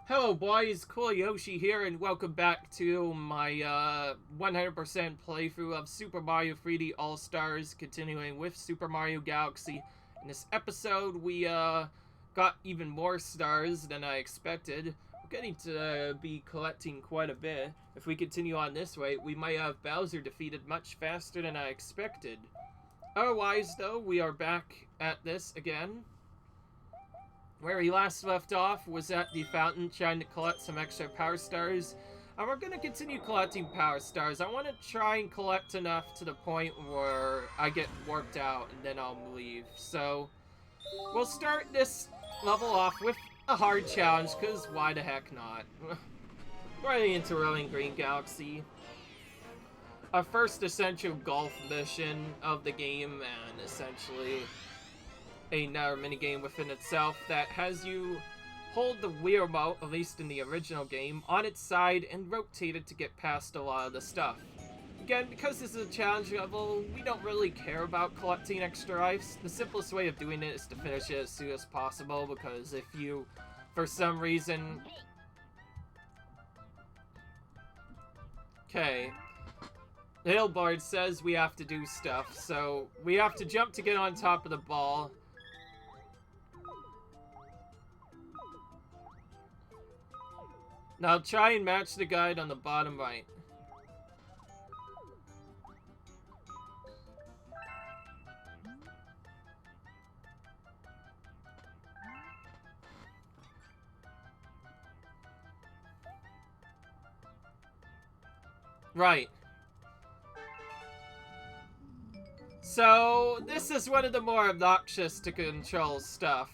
Hello boys, Cool Yoshi here, and welcome back to my 100% playthrough of Super Mario 3D All-Stars, continuing with Super Mario Galaxy. In this episode, we got even more stars than I expected. We're getting to be collecting quite a bit. If we continue on this way, we might have Bowser defeated much faster than I expected. Otherwise, though, we are back at this again. Where he last left off was at the fountain trying to collect some extra power stars. And we're going to continue collecting power stars. I want to try and collect enough to the point where I get warped out and then I'll leave. So we'll start this level off with a hard challenge, because why the heck not? Right into Rolling Green Galaxy. Our first essential golf mission of the game, and essentially another minigame within itself that has you hold the Wii remote, at least in the original game, on its side and rotate it to get past a lot of the stuff. Again, because this is a challenge level, we don't really care about collecting extra lives. The simplest way of doing it is to finish it as soon as possible, because if you, for some reason... Okay. The billboard says we have to do stuff, so we have to jump to get on top of the ball. Now try and match the guide on the bottom right. Right. So, this is one of the more obnoxious to control stuff.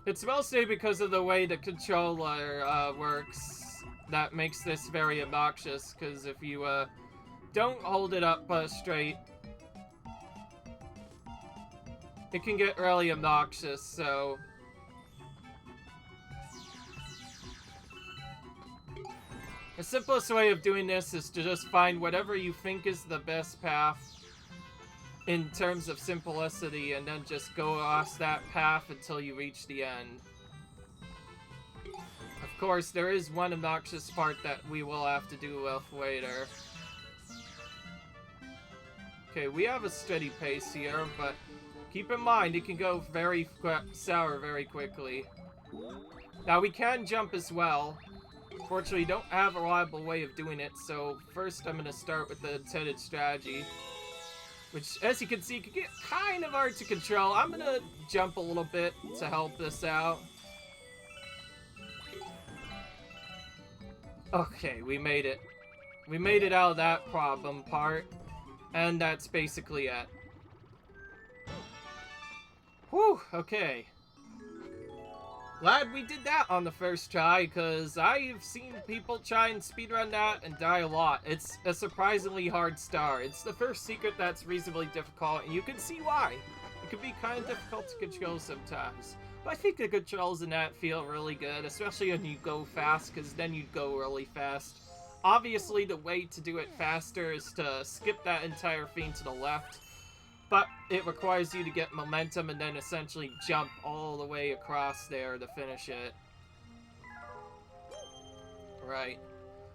It's mostly because of the way the controller works that makes this very obnoxious, because if you don't hold it up straight, it can get really obnoxious, so... The simplest way of doing this is to just find whatever you think is the best path in terms of simplicity, and then just go across that path until you reach the end. Of course, there is one obnoxious part that we will have to do with later. Okay, we have a steady pace here, but keep in mind it can go very sour very quickly. Now, we can jump as well. Fortunately, don't have a reliable way of doing it, so first I'm going to start with the intended strategy, which, as you can see, can get kind of hard to control. I'm going to jump a little bit to help this out. Okay, we made it. We made it out of that problem part, and that's basically it. Whew, okay. Glad we did that on the first try, because I've seen people try and speedrun that and die a lot. It's a surprisingly hard star. It's the first secret that's reasonably difficult, and you can see why. It can be kind of difficult to control sometimes. But I think the controls in that feel really good, especially when you go fast, because then you go really fast. Obviously, the way to do it faster is to skip that entire thing to the left, but it requires you to get momentum and then essentially jump all the way across there to finish it. Right.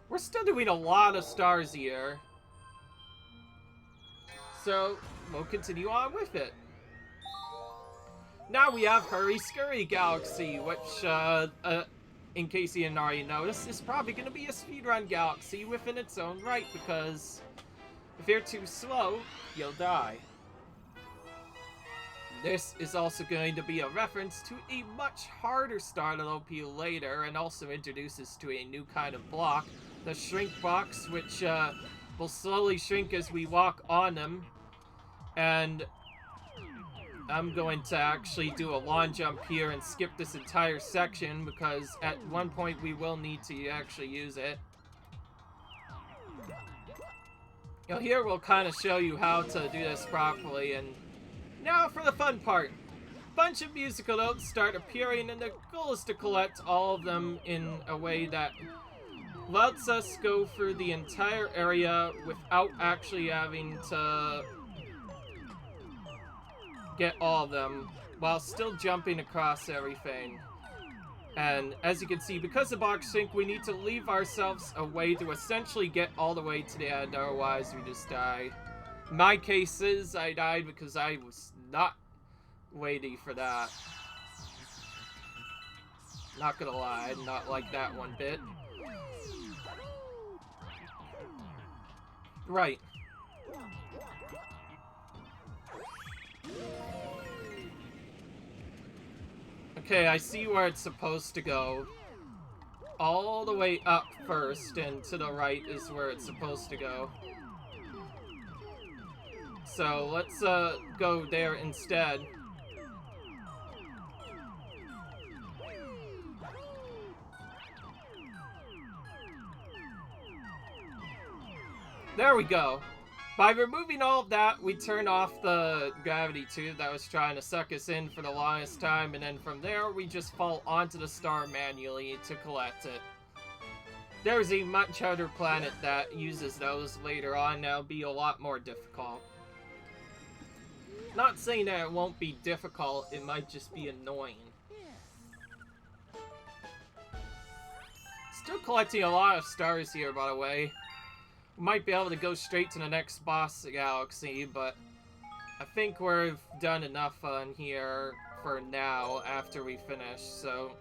We're still doing a lot of stars here, so we'll continue on with it. Now we have Scurry Galaxy, which, in case you didn't already notice, is probably going to be a speedrun galaxy within its own right, because if you're too slow, you'll die. This is also going to be a reference to a much harder star that'll appear later, and also introduces to a new kind of block, the shrink box, which will slowly shrink as we walk on them. And I'm going to actually do a long jump here and skip this entire section, because at one point we will need to actually use it. You know, here we'll kind of show you how to do this properly, and now for the fun part. Bunch of musical notes start appearing, and the goal is to collect all of them in a way that lets us go through the entire area without actually having to get all of them, while still jumping across everything. And as you can see, because of box sync, we need to leave ourselves a way to essentially get all the way to the end, otherwise we just die. My case is I died because I was not waiting for that. Not gonna lie, I did not like that one bit. Right. Okay, I see where it's supposed to go. All the way up first, and to the right is where it's supposed to go. So let's go there instead. There we go. By removing all of that, we turn off the gravity tube that was trying to suck us in for the longest time, and then from there, we just fall onto the star manually to collect it. There's a much harder planet that uses those later on, that'll be a lot more difficult. Not saying that it won't be difficult, it might just be annoying. Still collecting a lot of stars here, by the way. We might be able to go straight to the next boss galaxy, but I think we've done enough on here for now after we finish. So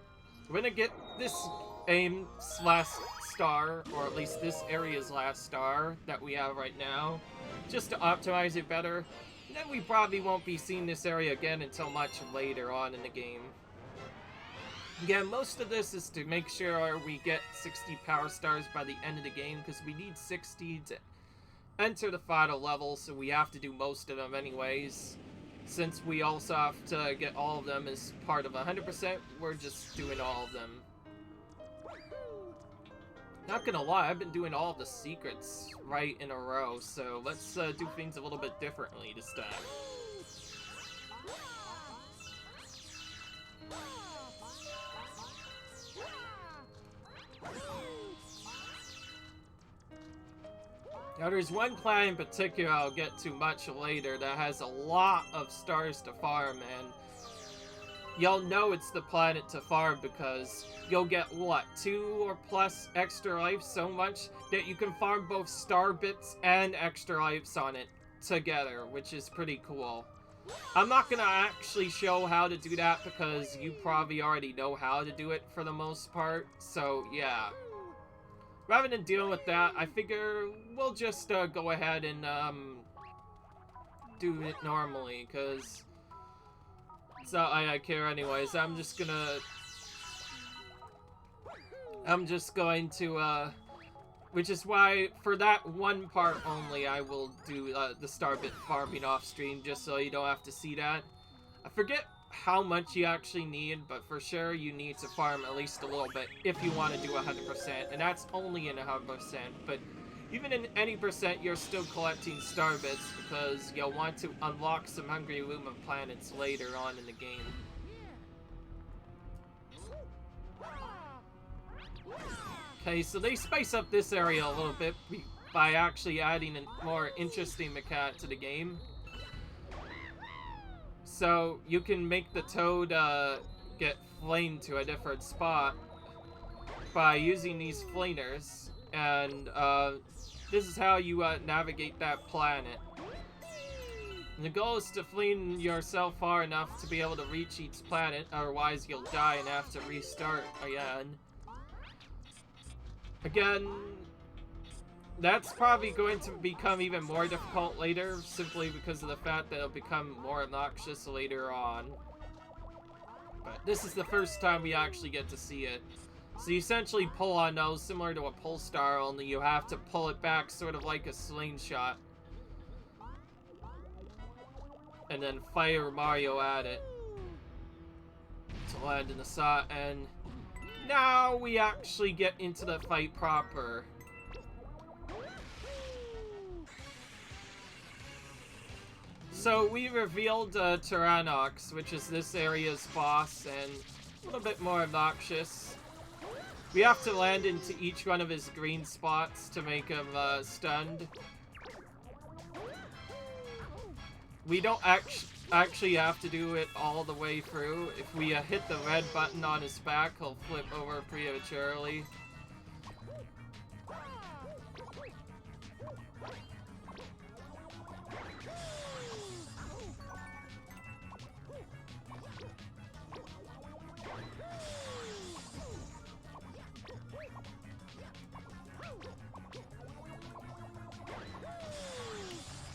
we're gonna get this aim's last star, or at least this area's last star that we have right now, just to optimize it better. And then we probably won't be seeing this area again until much later on in the game. Again, most of this is to make sure we get 60 power stars by the end of the game, because we need 60 to enter the final level, so we have to do most of them anyways. Since we also have to get all of them as part of 100%, we're just doing all of them. Not gonna lie, I've been doing all of the secrets right in a row, so let's do things a little bit differently this time. Now there's one planet in particular I'll get to much later that has a lot of stars to farm, and you'll know it's the planet to farm because you'll get, what, 2 or plus extra life so much that you can farm both star bits and extra lives on it together, which is pretty cool. I'm not gonna actually show how to do that because you probably already know how to do it for the most part, so yeah. Rather than dealing with that, I figure we'll just go ahead and do it normally, because it's not like I care anyways. I'm just going to, which is why, for that one part only, I will do the star bit farming off stream, just so you don't have to see that. I forget how much you actually need, but for sure you need to farm at least a little bit if you want to do 100%, and that's only in 100%, but even in any percent you're still collecting star bits because you'll want to unlock some Hungry Lumen planets later on in the game. Okay, so they spice up this area a little bit by actually adding a more interesting mechanic to the game. So you can make the toad get flamed to a different spot by using these flamers, and this is how you navigate that planet. And the goal is to flame yourself far enough to be able to reach each planet, otherwise you'll die and have to restart again. Again, that's probably going to become even more difficult later, simply because of the fact that it'll become more obnoxious later on. But this is the first time we actually get to see it. So you essentially pull on those, similar to a pull star, only you have to pull it back sort of like a slingshot. And then fire Mario at it to land in the shot, and now we actually get into the fight proper. So we revealed Tyrannox, which is this area's boss, and a little bit more obnoxious. We have to land into each one of his green spots to make him stunned. We don't actually... actually have to do it all the way through. If we hit the red button on his back, he'll flip over prematurely.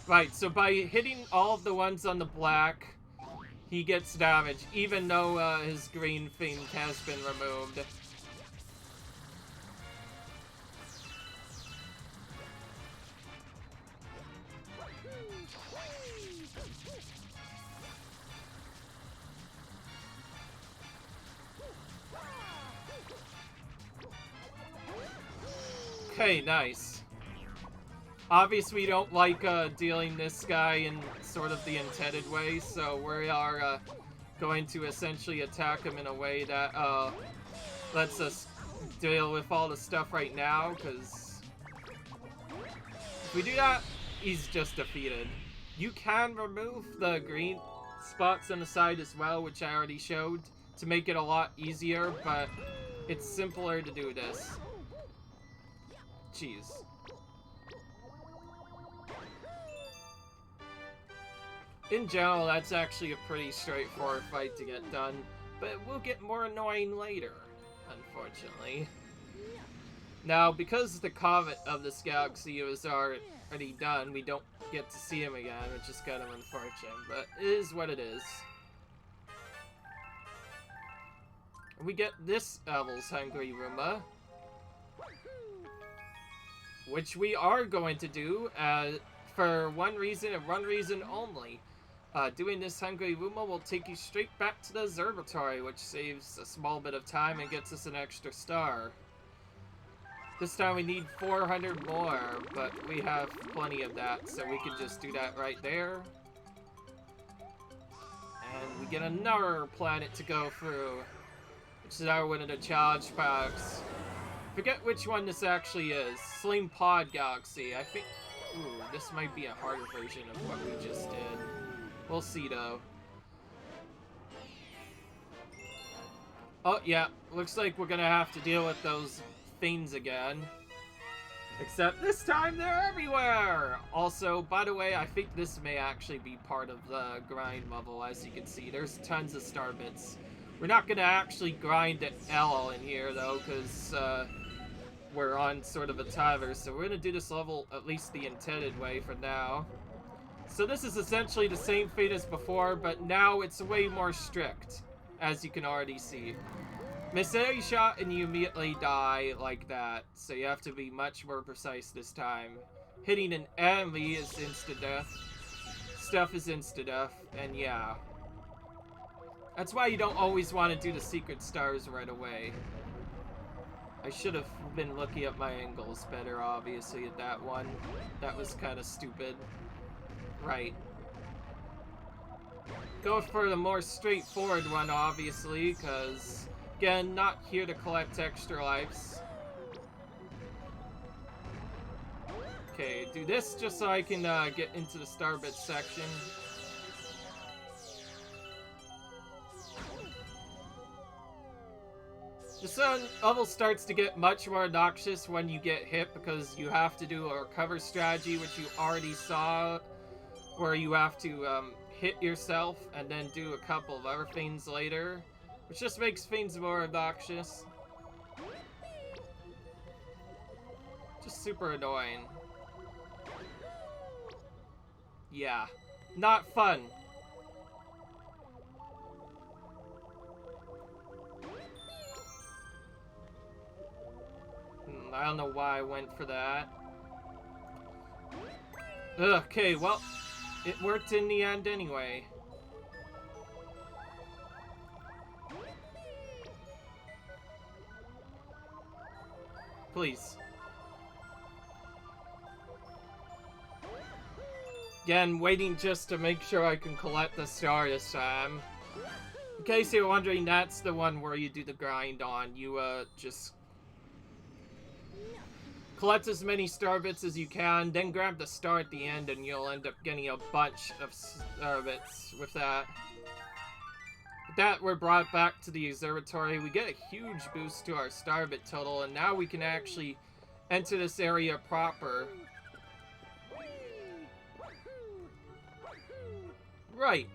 Right, so by hitting all of the ones on the black, he gets damage, even though his green thing has been removed. Okay, nice. Obviously, we don't like dealing this guy in sort of the intended way, so we are going to essentially attack him in a way that lets us deal with all the stuff right now, because if we do that, he's just defeated. You can remove the green spots on the side as well, which I already showed, to make it a lot easier, but it's simpler to do this. Jeez. In general, that's actually a pretty straightforward fight to get done, but it will get more annoying later, unfortunately. Now, because the comet of this galaxy is already done, we don't get to see him again, which is kind of unfortunate, but it is what it is. We get this level's Hungry Roomba, which we are going to do for one reason and one reason only. Doing this Hungry Roomba will take you straight back to the observatory, which saves a small bit of time and gets us an extra star. This time we need 400 more, but we have plenty of that, so we can just do that right there. And we get another planet to go through, which is our one of the challenge packs. Forget which one this actually is. Sling Pod Galaxy. I think... Ooh, this might be a harder version of what we just did. We'll see, though. Oh, yeah. Looks like we're gonna have to deal with those things again. Except this time they're everywhere! Also, by the way, I think this may actually be part of the grind level, as you can see. There's tons of star bits. We're not gonna actually grind at L in here, though, because we're on sort of a timer. So we're gonna do this level at least the intended way for now. So this is essentially the same fate as before, but now it's way more strict, as you can already see. Miss any shot and you immediately die like that, so you have to be much more precise this time. Hitting an enemy is insta-death. Stuff is insta-death, and yeah. That's why you don't always want to do the secret stars right away. I should have been looking at my angles better, obviously, at that one. That was kind of stupid. Right. Go for the more straightforward one, obviously, because, again, not here to collect extra lives. Okay, do this just so I can get into the Starbit section. This level starts to get much more obnoxious when you get hit, because you have to do a recover strategy, which you already saw, where you have to hit yourself and then do a couple of other things later, which just makes things more obnoxious. Just super annoying. Yeah, not fun. I don't know why I went for that. Okay, well, it worked in the end anyway. Please. Again, waiting just to make sure I can collect the star this time. In case you're wondering, that's the one where you do the grind on. You, just collect as many star bits as you can, then grab the star at the end and you'll end up getting a bunch of star bits with that. With that, we're brought back to the observatory. We get a huge boost to our star bit total, and now we can actually enter this area proper. Right.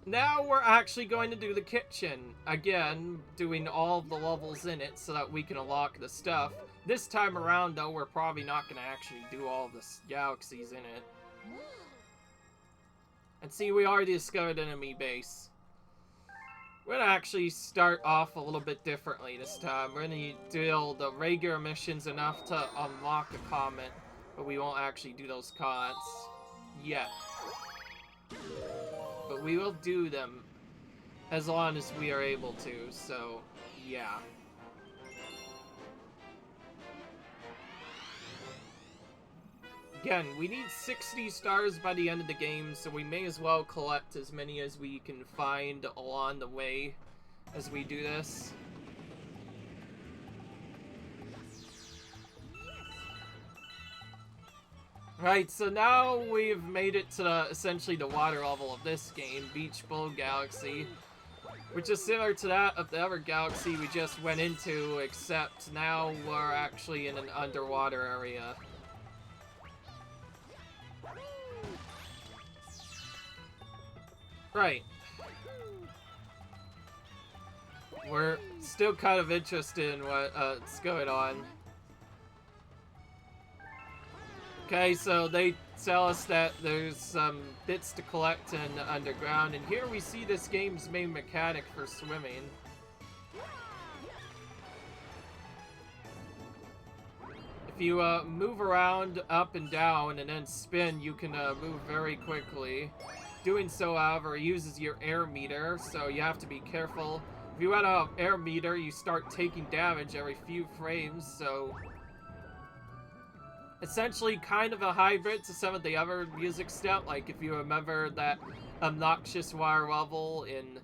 Now we're actually going to do the kitchen. Again, doing all the levels in it so that we can unlock the stuff. This time around, though, we're probably not going to actually do all the galaxies in it. And see, we already discovered enemy base. We're going to actually start off a little bit differently this time. We're going to do the regular missions enough to unlock a comet, but we won't actually do those comets yet. But we will do them as long as we are able to, so yeah. Again, we need 60 stars by the end of the game, so we may as well collect as many as we can find along the way as we do this. Right, so now we've made it to essentially the water level of this game, Beach Bowl Galaxy, which is similar to that of the other galaxy we just went into, except now we're actually in an underwater area. Right. We're still kind of interested in what's going on. Okay, so they tell us that there's some bits to collect in the underground, and here we see this game's main mechanic for swimming. If you move around up and down and then spin, you can move very quickly. Doing so, however, uses your air meter, so you have to be careful. If you run out of air meter, you start taking damage every few frames, so essentially kind of a hybrid to some of the other music stuff, like if you remember that obnoxious water level in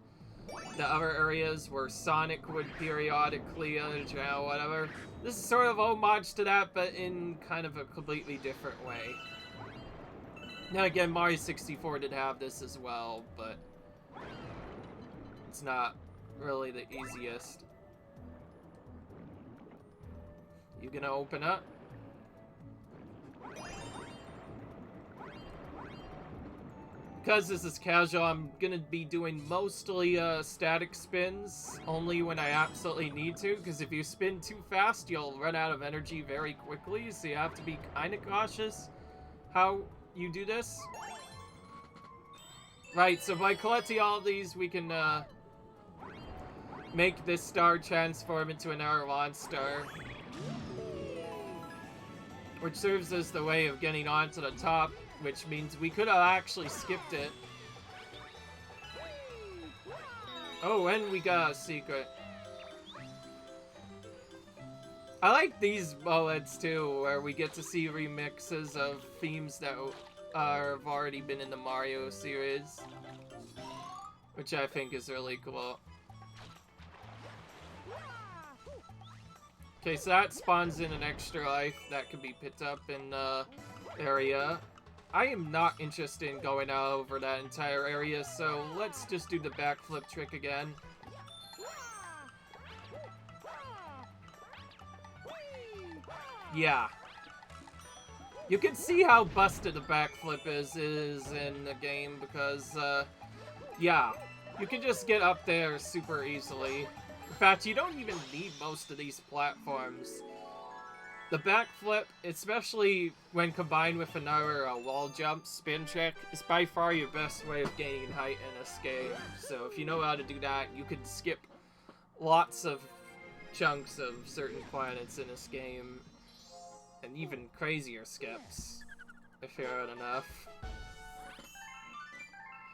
the other areas where Sonic would periodically whatever. This is sort of homage to that, but in kind of a completely different way. Now again, Mario 64 did have this as well, but it's not really the easiest. You gonna open up? Because this is casual, I'm gonna be doing mostly static spins, only when I absolutely need to, because if you spin too fast, you'll run out of energy very quickly, so you have to be kind of cautious how you do this. Right, so by collecting all of these, we can make this star transform into another monster, which serves as the way of getting onto the top, which means we could have actually skipped it. Oh, and we got a secret. I like these moments too, where we get to see remixes of themes that have already been in the Mario series, which I think is really cool. Okay, so that spawns in an extra life that can be picked up in the area. I am not interested in going out over that entire area, so let's just do the backflip trick again. Yeah. You can see how busted the backflip is in the game because, yeah. You can just get up there super easily. In fact, you don't even need most of these platforms. The backflip, especially when combined with another wall jump spin trick, is by far your best way of gaining height in this game. So if you know how to do that, you can skip lots of chunks of certain planets in this game, and even crazier skips, if you're out enough.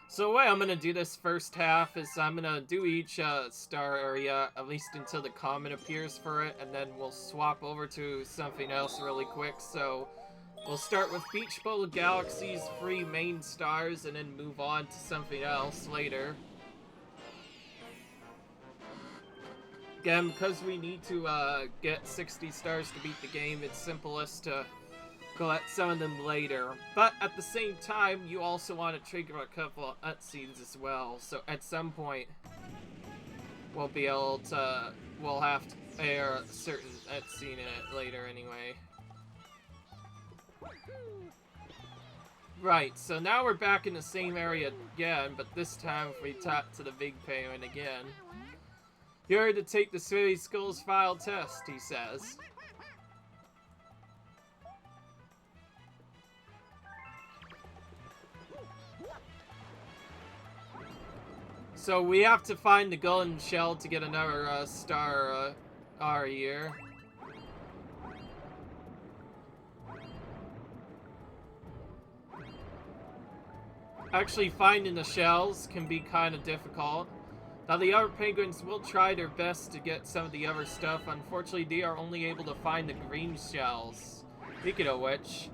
So the way I'm gonna do this first half is I'm gonna do each star area, at least until the comet appears for it, and then we'll swap over to something else really quick. So we'll start with Beach Bowl Galaxy's 3 main stars, and then move on to something else later. Again, because we need to get 60 stars to beat the game, it's simplest to collect some of them later. But at the same time, you also want to trigger a couple of cutscenes as well. So at some point, we'll be able to, we'll have to air a certain cutscene in it later anyway. Right, so now we're back in the same area again, but this time we talk to the big penguin again. You're here to take the City Skulls file test, he says. So we have to find the golden shell to get another star R here. Actually, finding the shells can be kind of difficult. Now, the other penguins will try their best to get some of the other stuff. Unfortunately, they are only able to find the green shells. Speaking of which,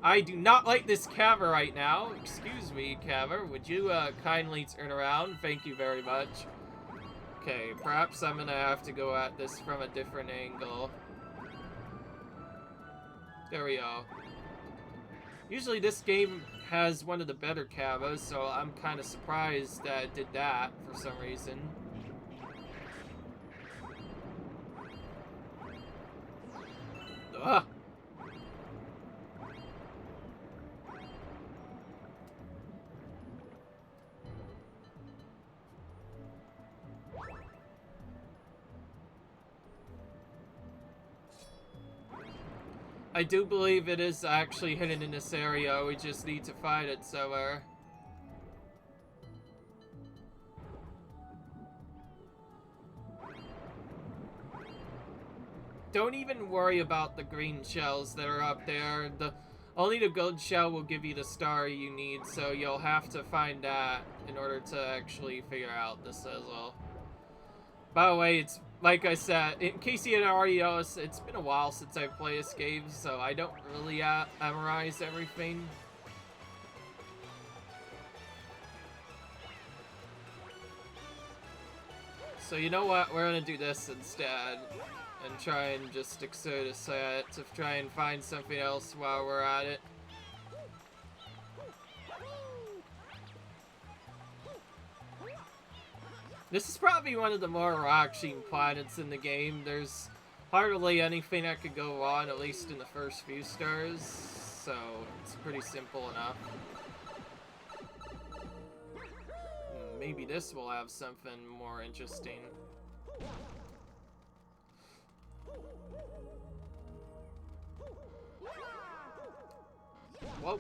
I do not like this caver right now. Excuse me, caver. Would you kindly turn around? Thank you very much. Okay, perhaps I'm gonna have to go at this from a different angle. There we go. Usually this game has one of the better cavos, so I'm kind of surprised that it did that for some reason. Ugh. I do believe it is actually hidden in this area. We just need to find it somewhere. Don't even worry about the green shells that are up there. Only the gold shell will give you the star you need, so you'll have to find that in order to actually figure out this sizzle. By the way, it's like I said, in case you didn't already notice, it's been a while since I played this game, so I don't really memorize everything. So you know what, we're gonna do this instead, and try and just exert a set to try and find something else while we're at it. This is probably one of the more relaxing planets in the game. There's hardly anything that could go on, at least in the first few stars, so it's pretty simple enough. Maybe this will have something more interesting. Whoa.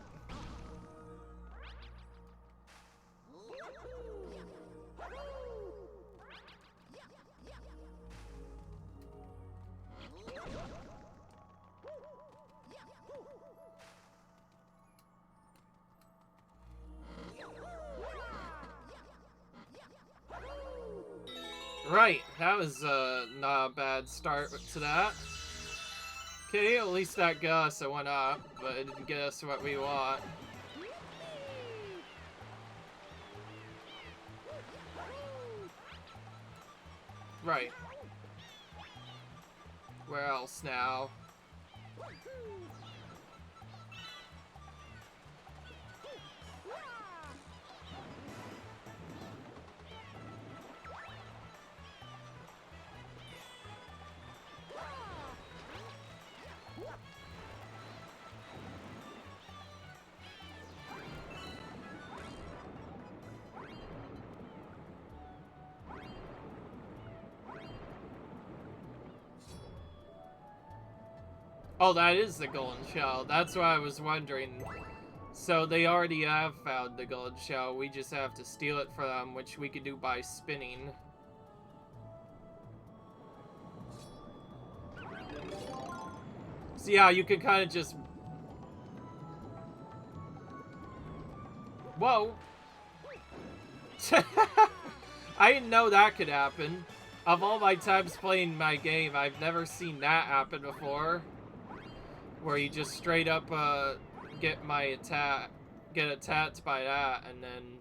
Right, that was not a bad start to that. Okay, at least that got us a one up, but it didn't get us what we want. Right. Where else now? Oh, that is the golden shell. That's what I was wondering. So they already have found the golden shell. We just have to steal it from them, which we can do by spinning. So yeah, you can kind of just... Whoa! I didn't know that could happen. Of all my times playing my game, I've never seen that happen before. Where you just straight up get attacked by that, and then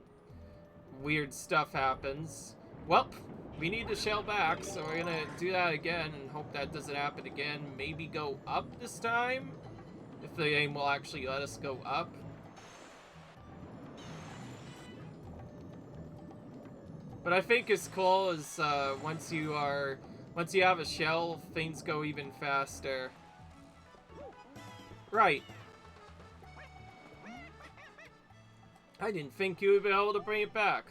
weird stuff happens. Well, we need the shell back, so we're gonna do that again and hope that doesn't happen again. Maybe go up this time, if the game will actually let us go up. But I think it's cool is once you have a shell, things go even faster. Right. I didn't think you would be able to bring it back.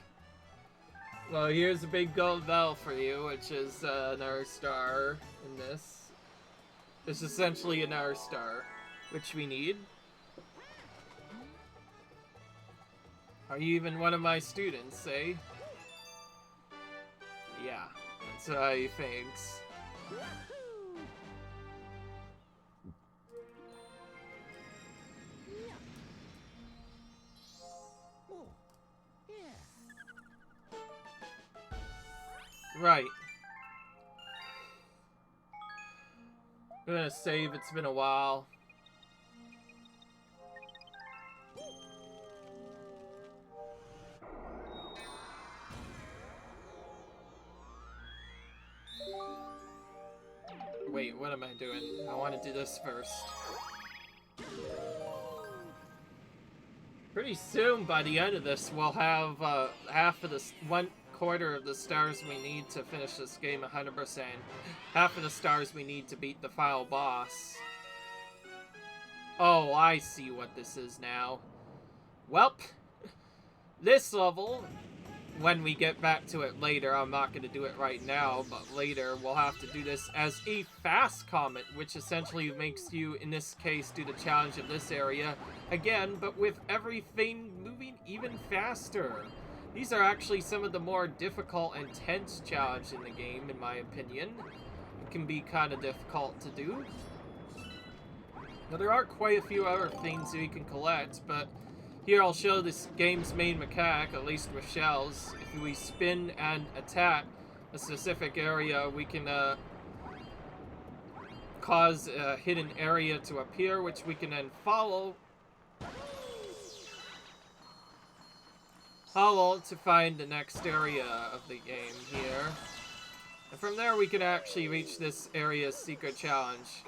Well, here's a big gold bell for you, which is another star in this. It's essentially another star, which we need. Are you even one of my students, eh? Yeah, that's how he thinks. Right. I'm gonna save, it's been a while. Wait, what am I doing? I want to do this first. Pretty soon, by the end of this, we'll have half of the 1/4 of the stars we need to finish this game 100%. Half of the stars we need to beat the final boss. Oh, I see what this is now. Welp, this level, when we get back to it later, I'm not going to do it right now, but later we'll have to do this as a fast comet, which essentially makes you, in this case, do the challenge of this area again, but with everything moving even faster. These are actually some of the more difficult and tense challenges in the game, in my opinion. It can be kind of difficult to do. Now, there are quite a few other things you can collect, but here I'll show this game's main mechanic, at least with shells. If we spin and attack a specific area, we can cause a hidden area to appear, which we can then follow to find the next area of the game here. And from there we can actually reach this area's secret challenge.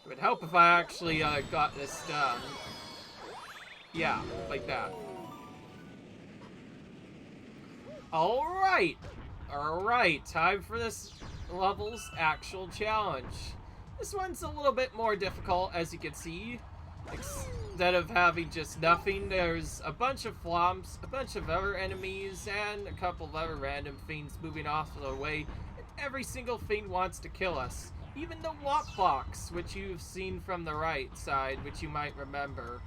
It would help if I actually got this done. Yeah, like that. Alright! Alright, time for this level's actual challenge. This one's a little bit more difficult, as you can see. Instead of having just nothing, there's a bunch of flumps, a bunch of other enemies, and a couple of other random things moving off of the way. And every single thing wants to kill us. Even the walk box, which you've seen from the right side, which you might remember,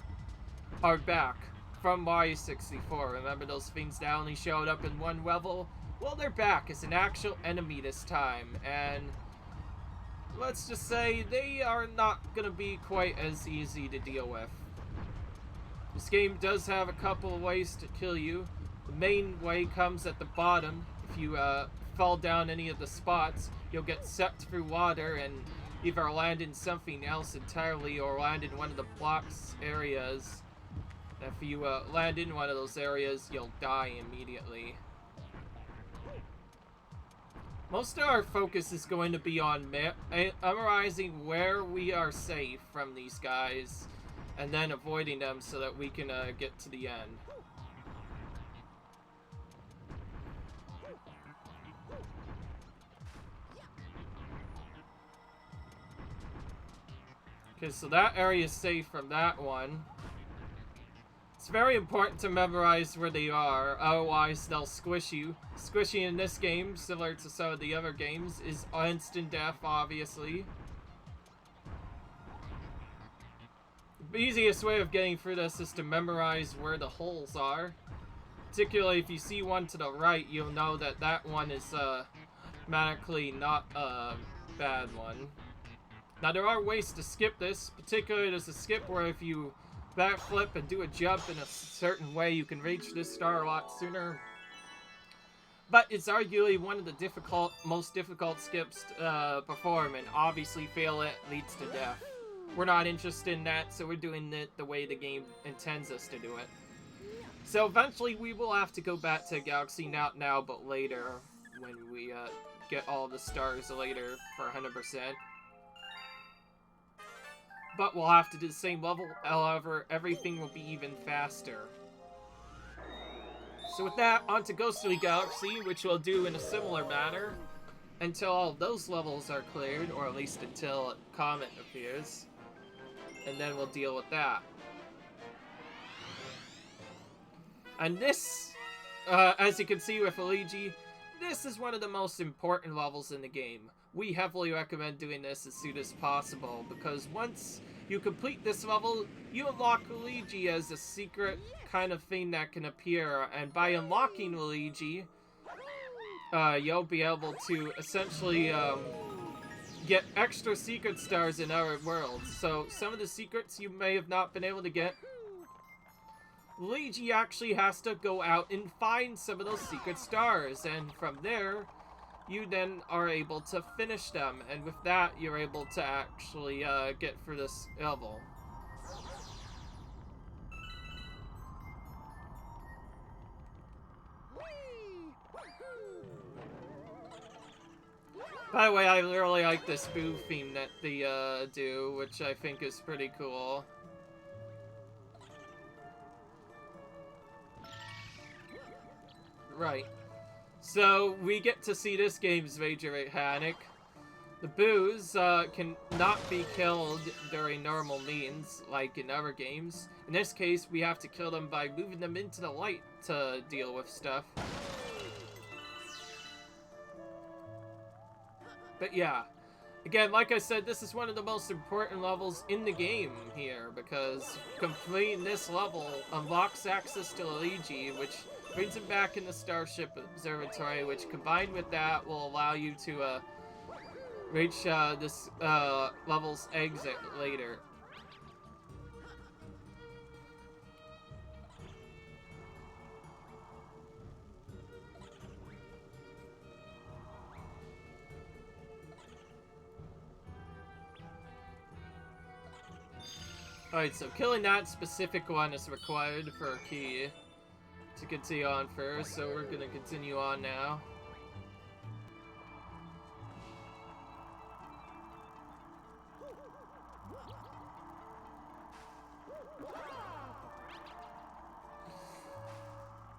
are back from Mario 64. Remember those things that only showed up in one level? Well, they're back as an actual enemy this time, and let's just say they are not going to be quite as easy to deal with. This game does have a couple of ways to kill you. The main way comes at the bottom. If you fall down any of the spots, you'll get sucked through water and either land in something else entirely or land in one of the blocks areas. And if you land in one of those areas, you'll die immediately. Most of our focus is going to be on memorizing where we are safe from these guys and then avoiding them so that we can get to the end. Okay, so that area is safe from that one. It's very important to memorize where they are, otherwise they'll squish you. Squishing in this game, similar to some of the other games, is instant death, obviously. The easiest way of getting through this is to memorize where the holes are. Particularly if you see one to the right, you'll know that that one is automatically not a bad one. Now there are ways to skip this, particularly there's a skip where if you backflip and do a jump in a certain way, you can reach this star a lot sooner. But it's arguably one of the most difficult skips to perform, and obviously fail it leads to death. We're not interested in that, so we're doing it the way the game intends us to do it. So eventually we will have to go back to Galaxy, not now, but later, when we get all the stars later for 100%. But we'll have to do the same level, however, everything will be even faster. So with that, on to Ghostly Galaxy, which we'll do in a similar manner, until all of those levels are cleared, or at least until a comet appears. And then we'll deal with that. And this, as you can see with Luigi, this is one of the most important levels in the game. We heavily recommend doing this as soon as possible, because once you complete this level, you unlock Luigi as a secret kind of thing that can appear, and by unlocking Luigi, you'll be able to essentially get extra secret stars in other worlds. So some of the secrets you may have not been able to get, Luigi actually has to go out and find some of those secret stars, and from there, you then are able to finish them, and with that, you're able to actually get through this level. By the way, I really like the spoof theme that they do, which I think is pretty cool. Right. So, we get to see this game's major mechanic. The boos can not be killed during normal means, like in other games. In this case, we have to kill them by moving them into the light to deal with stuff. But yeah, again, like I said, this is one of the most important levels in the game here, because completing this level unlocks access to Luigi, which brings him back in the Starship Observatory, which combined with that will allow you to reach this level's exit later. Alright, so killing that specific one is required for a key to continue on first, so we're gonna continue on now.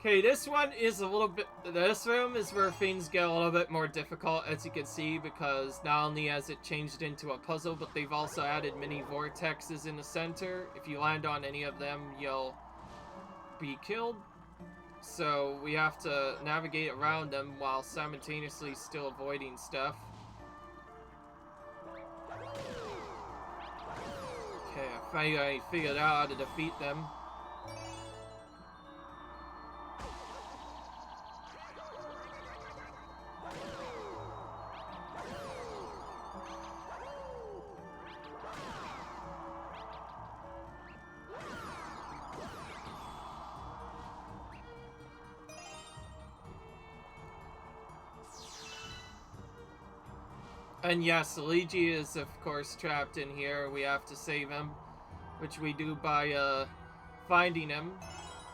Okay, this one is a little bit... This room is where things get a little bit more difficult, as you can see, because not only has it changed into a puzzle, but they've also added mini vortexes in the center. If you land on any of them, you'll be killed. So we have to navigate around them while simultaneously still avoiding stuff. Okay, I finally figured out how to defeat them. And yes, Luigi is of course trapped in here. We have to save him, which we do by finding him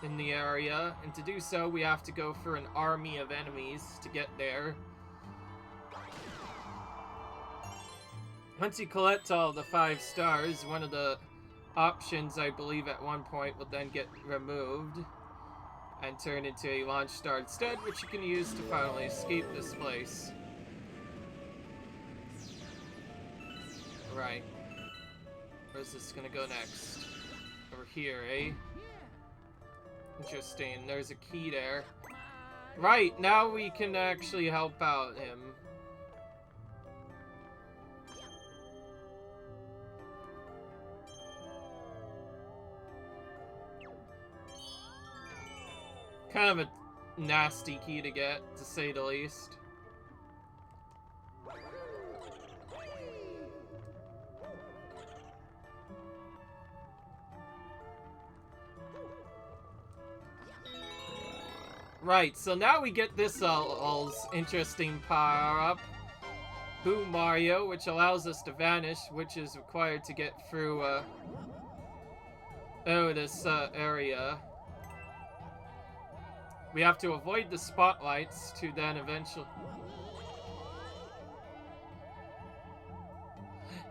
in the area. And to do so, we have to go through an army of enemies to get there. Once you collect all the 5 stars, one of the options, I believe at one point, will then get removed and turn into a launch star instead, which you can use to finally escape this place. Right. Where's this gonna go next? Over here, eh? Interesting. There's a key there. Right, now we can actually help out him. Kind of a nasty key to get, to say the least. Right, so now we get this interesting power-up. Boom Mario, which allows us to vanish, which is required to get through, this, area. We have to avoid the spotlights to then eventually...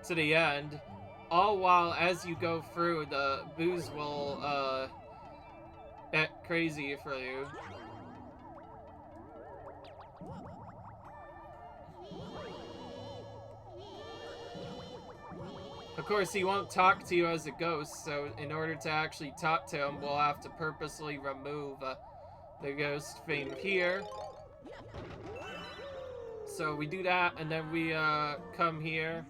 to the end. All while, as you go through, the boos will, get crazy for you. Of course, he won't talk to you as a ghost, so in order to actually talk to him, we'll have to purposely remove the ghost thing here. So we do that, and then we come here.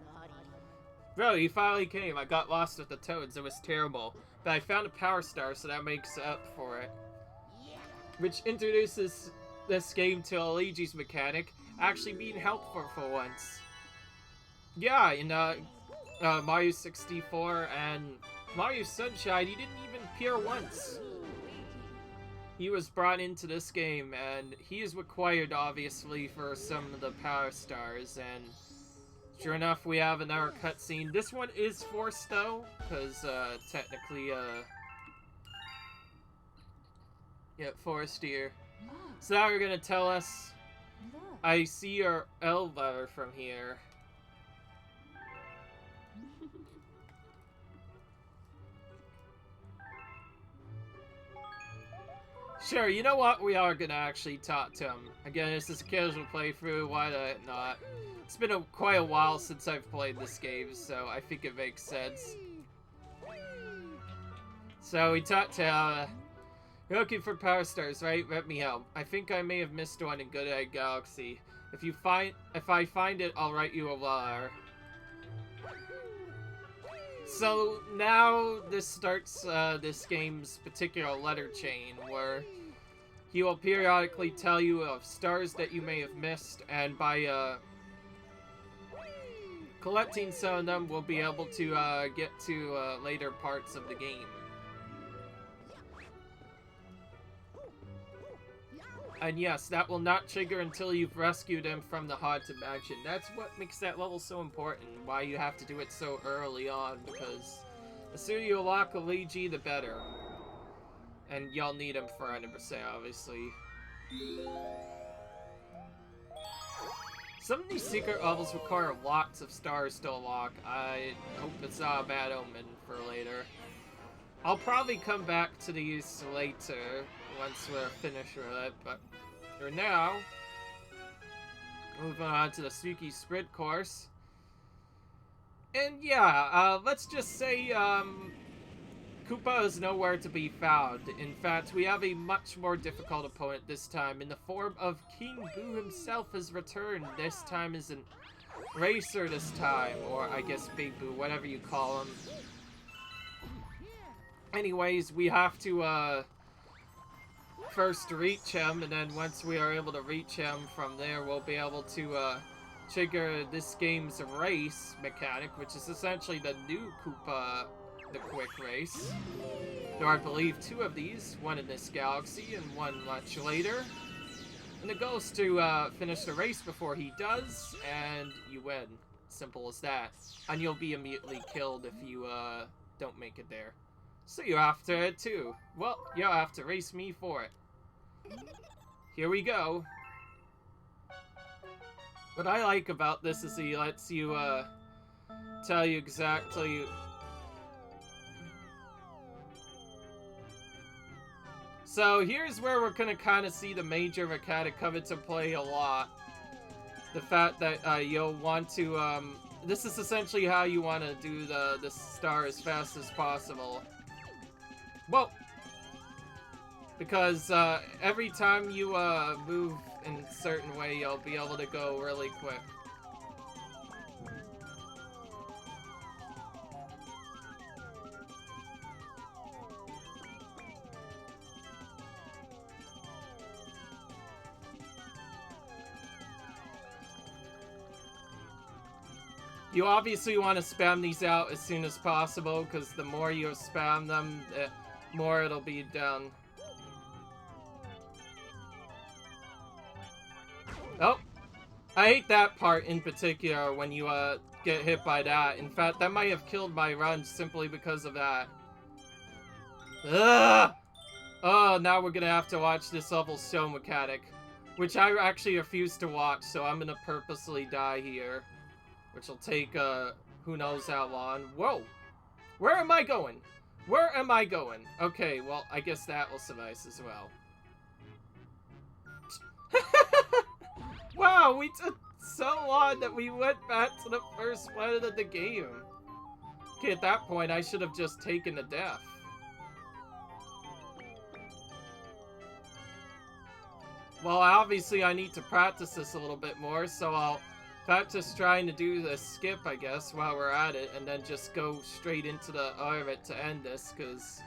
Bro, he finally came. I got lost with the toads. It was terrible. But I found a power star, so that makes up for it. Which introduces this game to Luigi's mechanic actually being helpful for once. Yeah, in Mario 64 and Mario Sunshine, he didn't even appear once. He was brought into this game, and he is required, obviously, for some of the power stars, and sure enough, we have another cutscene. This one is forced, though, because, technically, yeah, forced here. So now you're gonna tell us, I see your L letter from here. Sure, you know what? We are gonna actually talk to him. Again, this is a casual playthrough, why not? It's been quite a while since I've played this game, so I think it makes sense. So we talked to, you're looking for power stars, right? Let me help. I think I may have missed one in Good Egg Galaxy. If I find it, I'll write you a letter. So now this starts this game's particular letter chain, where he will periodically tell you of stars that you may have missed, and by collecting some of them, we'll be able to get to later parts of the game. And yes, that will not trigger until you've rescued him from the Haunted Mansion. That's what makes that level so important, why you have to do it so early on, because the sooner you unlock Luigi, the better. And y'all need him for 100%, obviously. Some of these secret levels require lots of stars to unlock. I hope it's not a bad omen for later. I'll probably come back to these later, once we're finished with it, but for now, moving on to the Spooky Sprint course. And yeah, let's just say, Koopa is nowhere to be found. In fact, we have a much more difficult opponent this time, in the form of King Boo himself has returned. This time is an racer this time, or I guess Big Boo, whatever you call him. Anyways, we have to, first reach him, and then once we are able to reach him from there, we'll be able to, trigger this game's race mechanic, which is essentially the new Koopa, the quick race. There are, I believe, 2 of these, one in this galaxy and one much later. And the goal is to, finish the race before he does, and you win. Simple as that. And you'll be immediately killed if you, don't make it there. So you're after it too. Well, you'll have to race me for it. Here we go. What I like about this is he lets you, tell you exactly... So here's where we're gonna kind of see the major mechanic come into play a lot. The fact that, you'll want to, this is essentially how you want to do the star as fast as possible. Well, because every time you move in a certain way, you'll be able to go really quick. You obviously want to spam these out as soon as possible, because the more you spam them, the more it'll be done. Oh! I hate that part in particular, when you get hit by that. In fact, that might have killed my run simply because of that. Ugh! Oh, now we're gonna have to watch this level stone mechanic. Which I actually refuse to watch, so I'm gonna purposely die here. Which will take, who knows how long. Whoa! Where am I going? Where am I going? Okay, well, I guess that will suffice as well. Wow, we took so long that we went back to the first planet of the game. Okay, at that point, I should have just taken the death. Well, obviously I need to practice this a little bit more, so I'll practice trying to do the skip, I guess, while we're at it, and then just go straight into the orbit to end this, because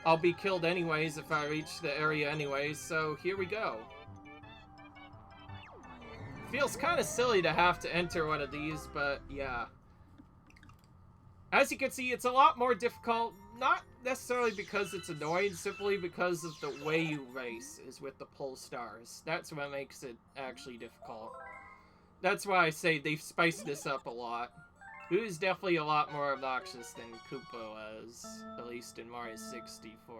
I'll be killed anyways if I reach the area anyways, so here we go. Feels kind of silly to have to enter one of these, but yeah. As you can see, it's a lot more difficult, not necessarily because it's annoying, simply because of the way you race is with the pull stars. That's what makes it actually difficult. That's why I say they've spiced this up a lot. Boo is definitely a lot more obnoxious than Koopa was, at least in Mario 64.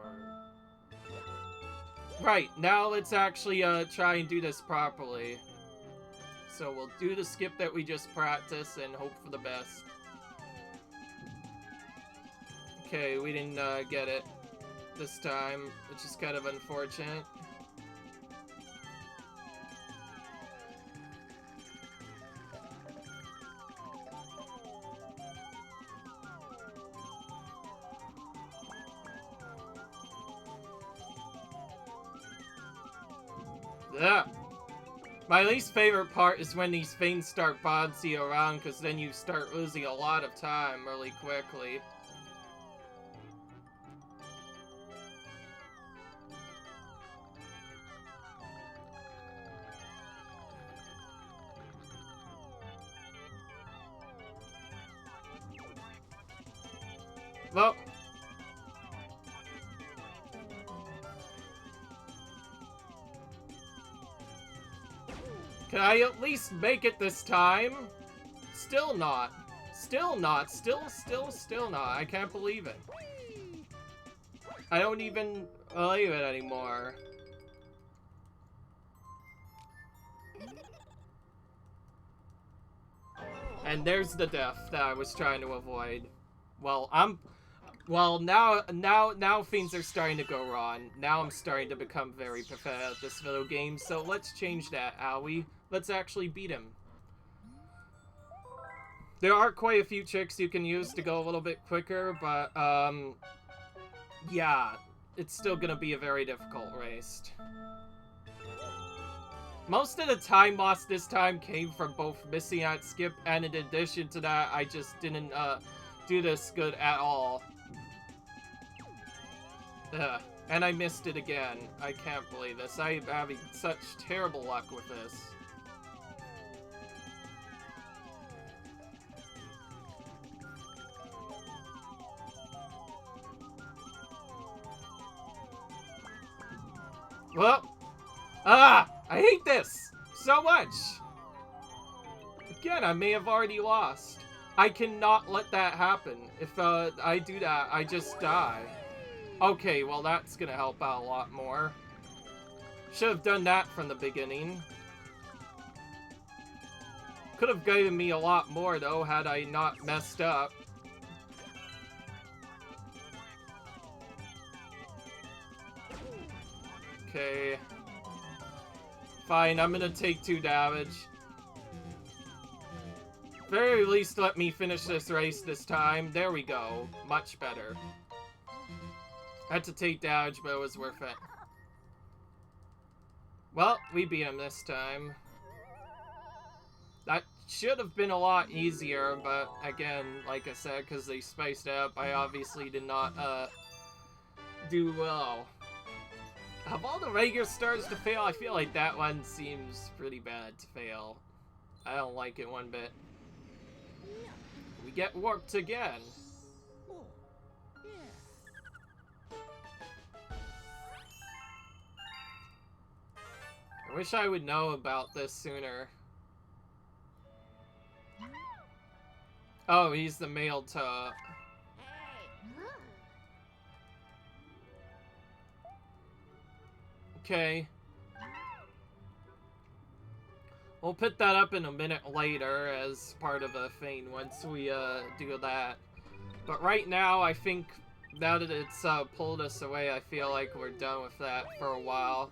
Right, now let's actually try and do this properly. So we'll do the skip that we just practiced and hope for the best. Okay, we didn't get it this time, which is kind of unfortunate. Ugh. My least favorite part is when these things start bouncing around, because then you start losing a lot of time really quickly. Well, can I at least make it this time? Still not. Still not. Still not. I can't believe it. I don't even believe it anymore. And there's the death that I was trying to avoid. Well, now things are starting to go wrong. Now I'm starting to become very prepared at this video game, so let's change that, Owie. Let's actually beat him. There are quite a few tricks you can use to go a little bit quicker, but, yeah, it's still gonna be a very difficult race. Most of the time loss this time came from both missing out skip, and in addition to that, I just didn't, do this good at all. Ugh. And I missed it again. I can't believe this. I'm having such terrible luck with this. Well, I hate this so much. Again, I may have already lost. I cannot let that happen. If I do that, I just die. Okay, well that's gonna help out a lot more. Should have done that from the beginning. Could have given me a lot more though, had I not messed up. Okay. Fine, I'm gonna take 2 damage. Very least let me finish this race this time. There we go. Much better. Had to take damage, but it was worth it. Well, we beat him this time. That should have been a lot easier, but again, like I said, because they spiced it up, I obviously did not, do well. Of all the regular stars to fail, I feel like that one seems pretty bad to fail. I don't like it one bit. We get warped again. I wish I would know about this sooner. Oh, he's the male Toad. Okay. We'll put that up in a minute later as part of a thing once we do that. But right now, I think now that it's pulled us away, I feel like we're done with that for a while.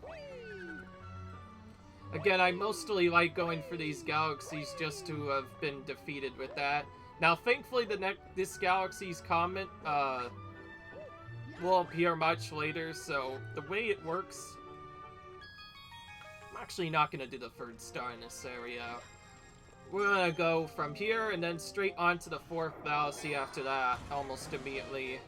Again, I mostly like going for these galaxies just to have been defeated with that. Now, thankfully, this galaxy's comment will appear much later, so the way it works... I'm actually not going to do the third star in this area. We're going to go from here and then straight on to the fourth galaxy after that, almost immediately.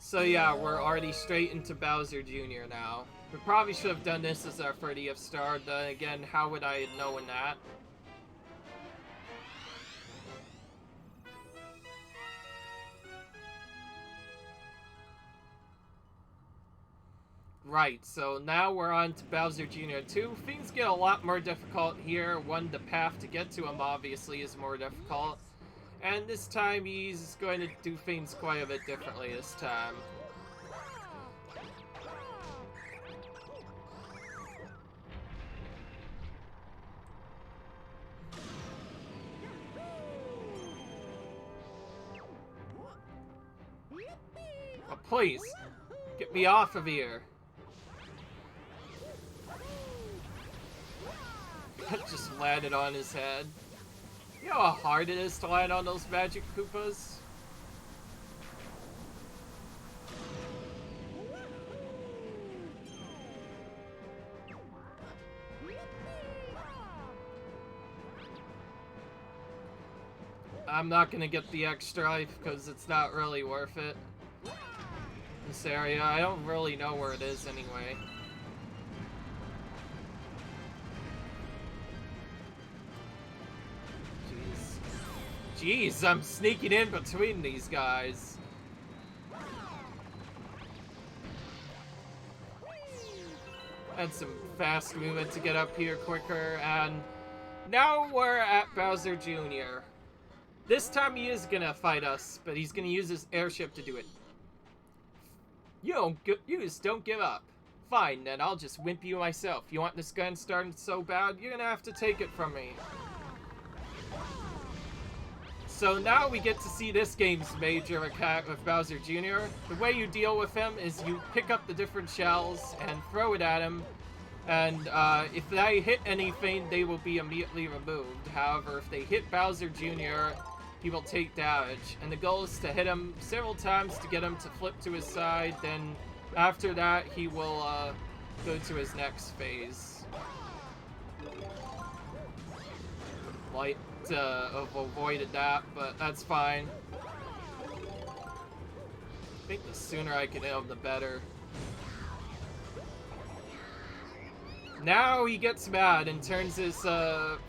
So yeah, we're already straight into Bowser Jr. now. We probably should have done this as our 30th star, then again, how would I have known that? Right, so now we're on to Bowser Jr. 2. Things get a lot more difficult here. One, the path to get to him obviously is more difficult. And this time he's going to do things quite a bit differently this time. Oh, please, get me off of here. Just landed on his head. You know how hard it is to land on those magic Koopas? I'm not gonna get the extra life because it's not really worth it. This area, I don't really know where it is anyway. Jeez, I'm sneaking in between these guys. Had some fast movement to get up here quicker, and now we're at Bowser Jr. This time he is gonna fight us, but he's gonna use his airship to do it. You just don't give up. Fine, then I'll just wimp you myself. You want this gun started so bad, you're gonna have to take it from me. So now we get to see this game's major attack with Bowser Jr. The way you deal with him is you pick up the different shells and throw it at him, and if they hit anything, they will be immediately removed. However, if they hit Bowser Jr., he will take damage, and the goal is to hit him several times to get him to flip to his side, then after that, he will go to his next phase. Light have avoided that, but that's fine. I think the sooner I can hit him, the better. Now he gets mad and turns his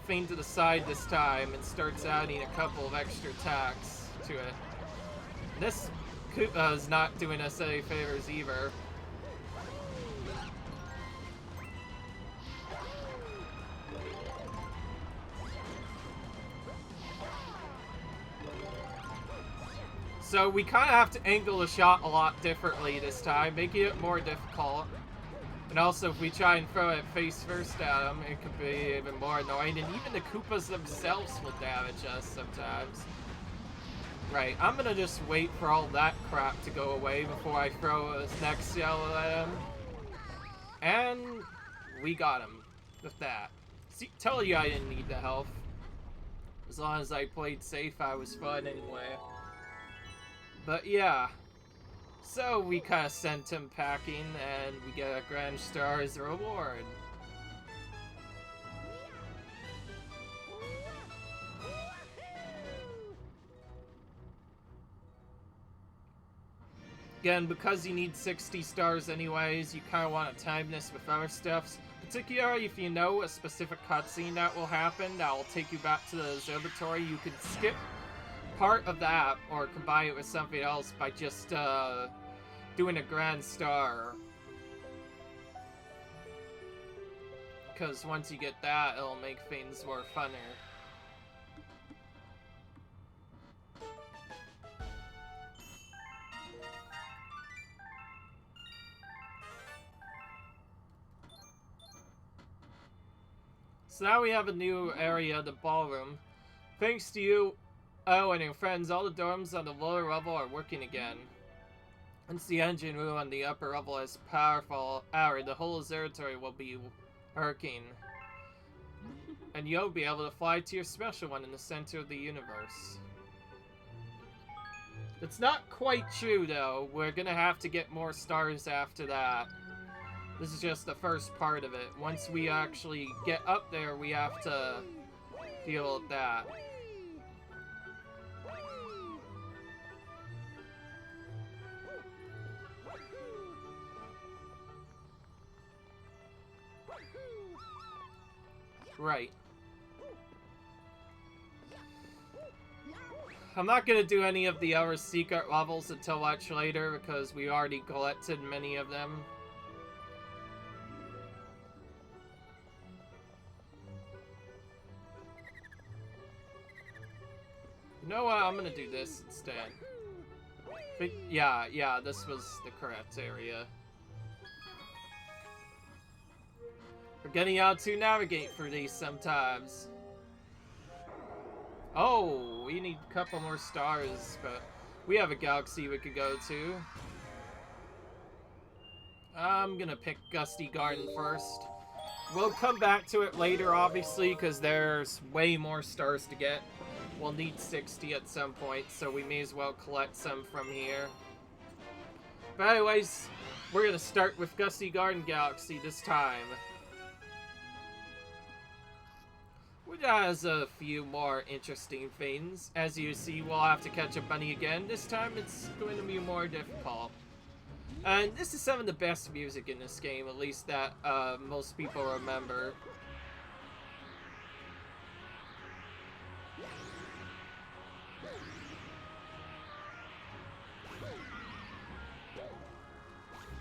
thing to the side this time and starts adding a couple of extra attacks to it. This Koopa is not doing us any favors either. So we kind of have to angle the shot a lot differently this time, making it more difficult. And also, if we try and throw it face first at him, it could be even more annoying. And even the Koopas themselves will damage us sometimes. Right, I'm gonna just wait for all that crap to go away before I throw his next yell at him. And we got him with that. See, tell you I didn't need the health. As long as I played safe, I was fine anyway. But yeah, so we kind of sent him packing, and we get a Grand Star as a reward. Again, because you need 60 stars anyways, you kind of want to time this with other stuffs. Particularly if you know a specific cutscene that will happen, that will take you back to the observatory, you can skip part of that or combine it with something else by just doing a Grand Star. Because once you get that, it'll make things more funner. So now we have a new area, the ballroom. Thanks to you, oh, and your friends, all the dorms on the lower level are working again. Once the engine room on the upper level is powerful hour, the whole observatory will be working. And you'll be able to fly to your special one in the center of the universe. It's not quite true, though. We're gonna have to get more stars after that. This is just the first part of it. Once we actually get up there, we have to deal with that. Right. I'm not gonna do any of the other secret levels until much later because we already collected many of them. You know what? I'm gonna do this instead. But yeah, this was the correct area. Forgetting how to navigate for these sometimes. Oh, we need a couple more stars, but we have a galaxy we could go to. I'm gonna pick Gusty Garden first. We'll come back to it later, obviously, because there's way more stars to get. We'll need 60 at some point, so we may as well collect some from here. But anyways, we're gonna start with Gusty Garden Galaxy this time. Which has a few more interesting things. As you see, we'll have to catch a bunny again. This time it's going to be more difficult. And this is some of the best music in this game, at least that most people remember.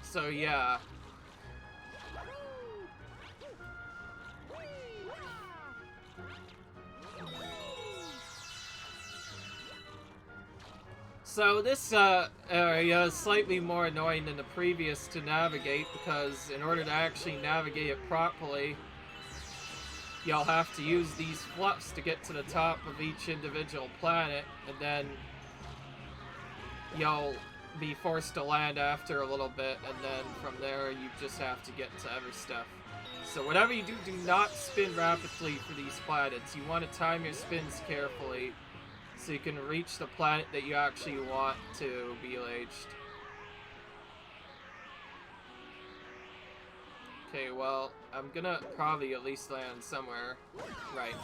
So yeah. So this area is slightly more annoying than the previous to navigate because in order to actually navigate it properly, you'll have to use these fluffs to get to the top of each individual planet, and then you'll be forced to land after a little bit, and then from there you just have to get to other stuff. So whatever you do, do not spin rapidly for these planets. You want to time your spins carefully so you can reach the planet that you actually want to be reached. Okay, well, I'm gonna probably at least land somewhere. Right.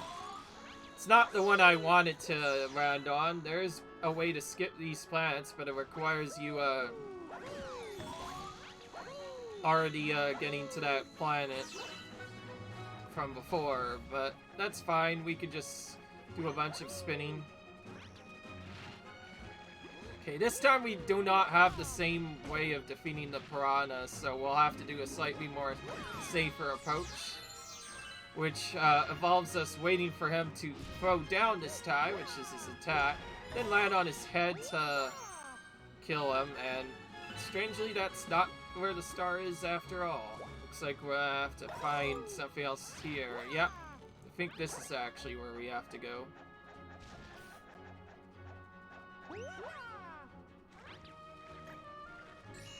It's not the one I wanted to land on. There's a way to skip these planets, but it requires you, already, getting to that planet from before, but that's fine. We could just do a bunch of spinning. Okay, this time we do not have the same way of defeating the piranhas, so we'll have to do a slightly more safer approach, which involves us waiting for him to throw down this time, which is his attack, then land on his head to kill him, and strangely that's not where the star is after all. Looks like we'll have to find something else here. Yep, I think this is actually where we have to go.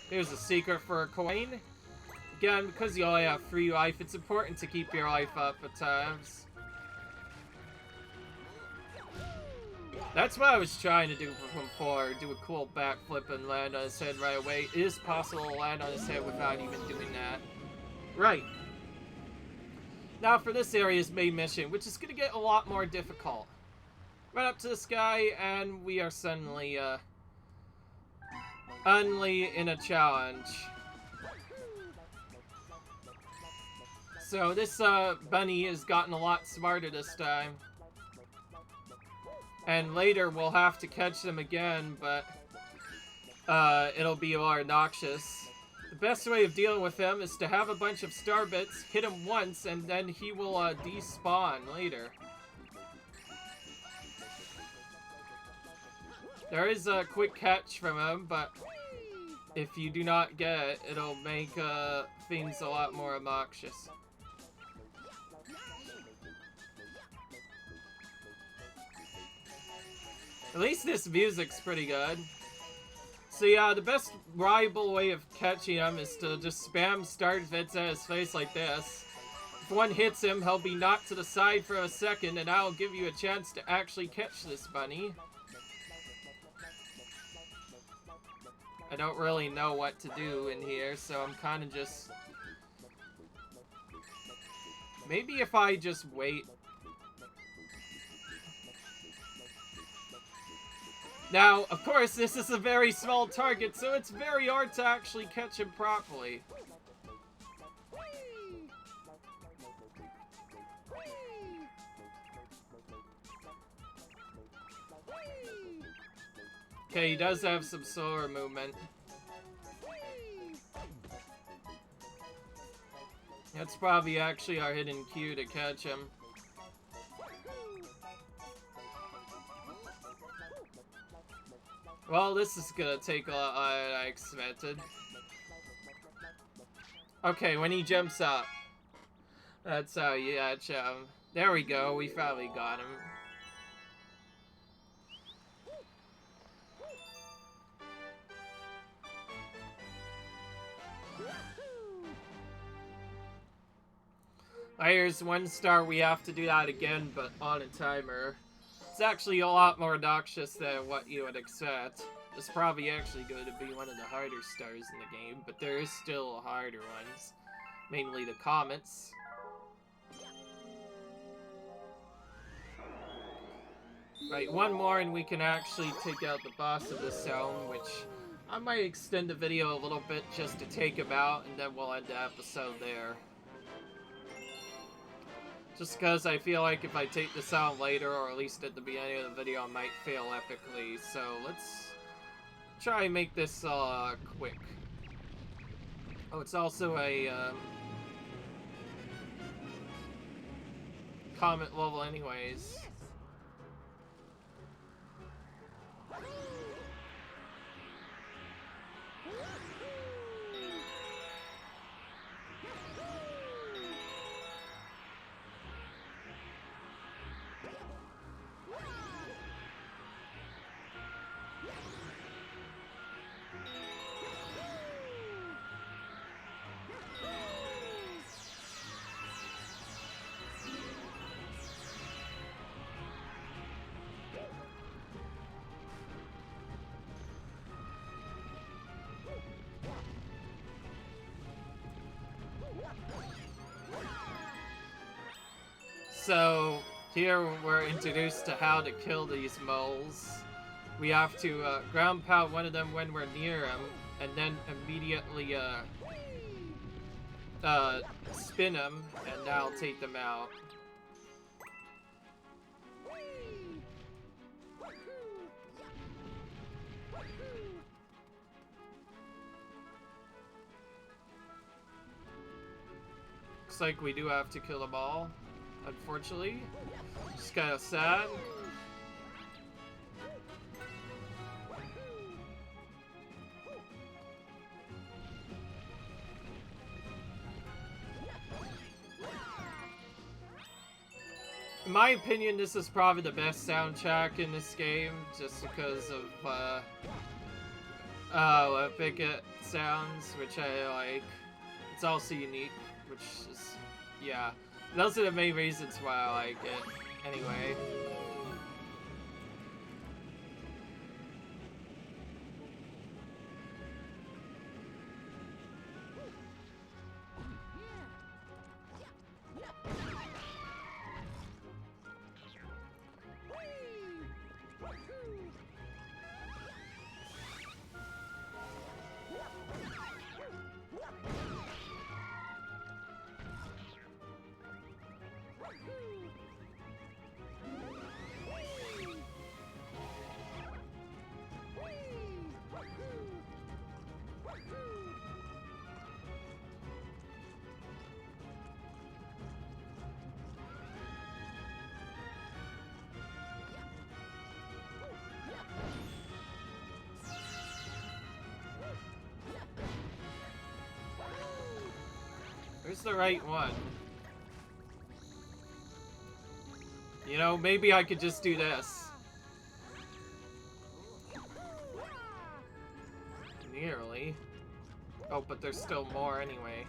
Here's a secret for a coin. Again, because you only have 3 life, it's important to keep your life up at times. That's what I was trying to do from before. Do a cool backflip and land on his head right away. It is possible to land on his head without even doing that. Right. Now for this area's main mission, which is going to get a lot more difficult. Run up to the sky and we are suddenly, in a challenge. So this bunny has gotten a lot smarter this time. And later we'll have to catch them again, but it'll be more noxious. The best way of dealing with him is to have a bunch of star bits, hit him once, and then he will despawn later. There is a quick catch from him, but if you do not get it, it'll make things a lot more obnoxious. At least this music's pretty good. So yeah, the best reliable way of catching him is to just spam start hits at his face like this. If one hits him, he'll be knocked to the side for a second, and I'll give you a chance to actually catch this bunny. I don't really know what to do in here, so I'm kind of just... Maybe if I just wait. Now, of course, this is a very small target, so it's very hard to actually catch him properly. Okay, he does have some slower movement. That's probably actually our hidden cue to catch him. Well, this is gonna take a lot than I expected. Okay, when he jumps up. That's how you catch him. There we go, we finally got him. Here's 1 star, we have to do that again, but on a timer. It's actually a lot more obnoxious than what you would expect. It's probably actually going to be one of the harder stars in the game, but there is still harder ones. Mainly the comets. Right, 1 more and we can actually take out the boss of this zone, which I might extend the video a little bit just to take him out, and then we'll end the episode there. Just because I feel like if I take this out later, or at least at the beginning of the video, I might fail epically. So let's try and make this quick. Oh, it's also a comet level anyways. So, here we're introduced to how to kill these moles. We have to ground pound one of them when we're near them, and then immediately spin them, and that'll take them out. Looks like we do have to kill them all. Unfortunately, just kind of sad. In my opinion, this is probably the best soundtrack in this game, just because of how epic it sounds, which I like. It's also unique, which is, yeah. Those are the main reasons why I like it. Anyway. Where's the right one? You know, maybe I could just do this. Nearly. Oh, but there's still more anyway.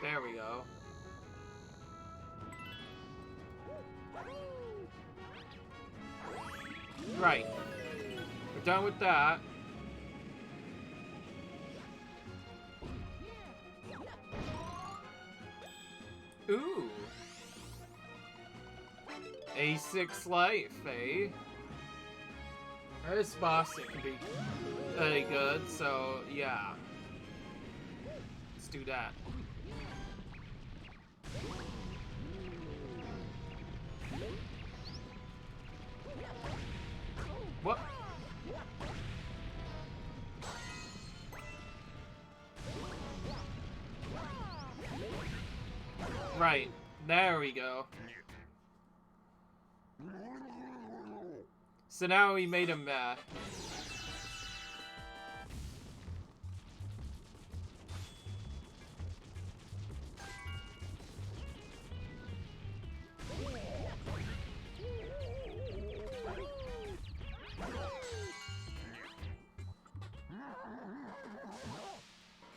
There we go. Right. We're done with that. Ooh. A6 life, eh? This boss, it can be pretty good, so yeah. Let's do that. What? Right, there we go. So now we made him mad.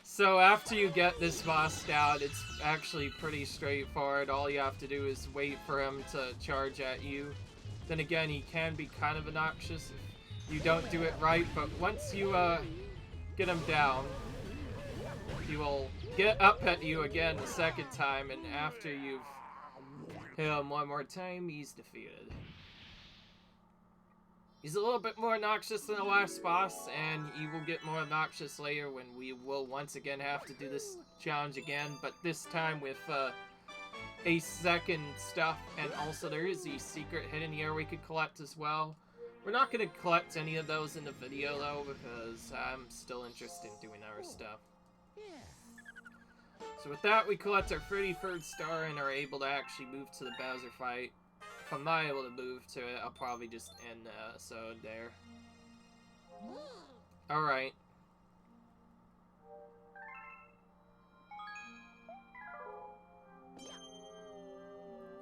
So after you get this boss down, it's actually pretty straightforward. All you have to do is wait for him to charge at you. Then again, he can be kind of obnoxious if you don't do it right, but once you get him down, he will get up at you again the second time, and after you've hit him one more time, he's defeated. He's a little bit more obnoxious than the last boss, and he will get more obnoxious later when we will once again have to do this challenge again, but this time with a second stuff, and also there is a secret hidden here we could collect as well. We're not going to collect any of those in the video though, because I'm still interested in doing other stuff. So with that, we collect our 33rd star and are able to actually move to the Bowser fight. If I'm not able to move to it, I'll probably just end the episode there. Alright.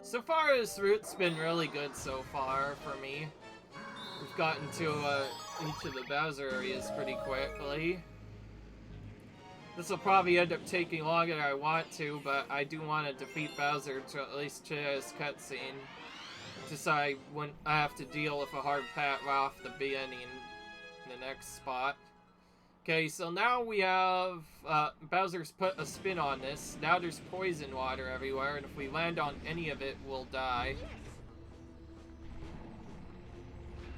So far, this route's been really good so far for me. We've gotten to each of the Bowser areas pretty quickly. This will probably end up taking longer than I want to, but I do want to defeat Bowser to at least check this cutscene. Just so I wouldn't have to deal with a hard path right off the beginning in the next spot. Okay, so now we have, Bowser's put a spin on this. Now there's poison water everywhere, and if we land on any of it, we'll die.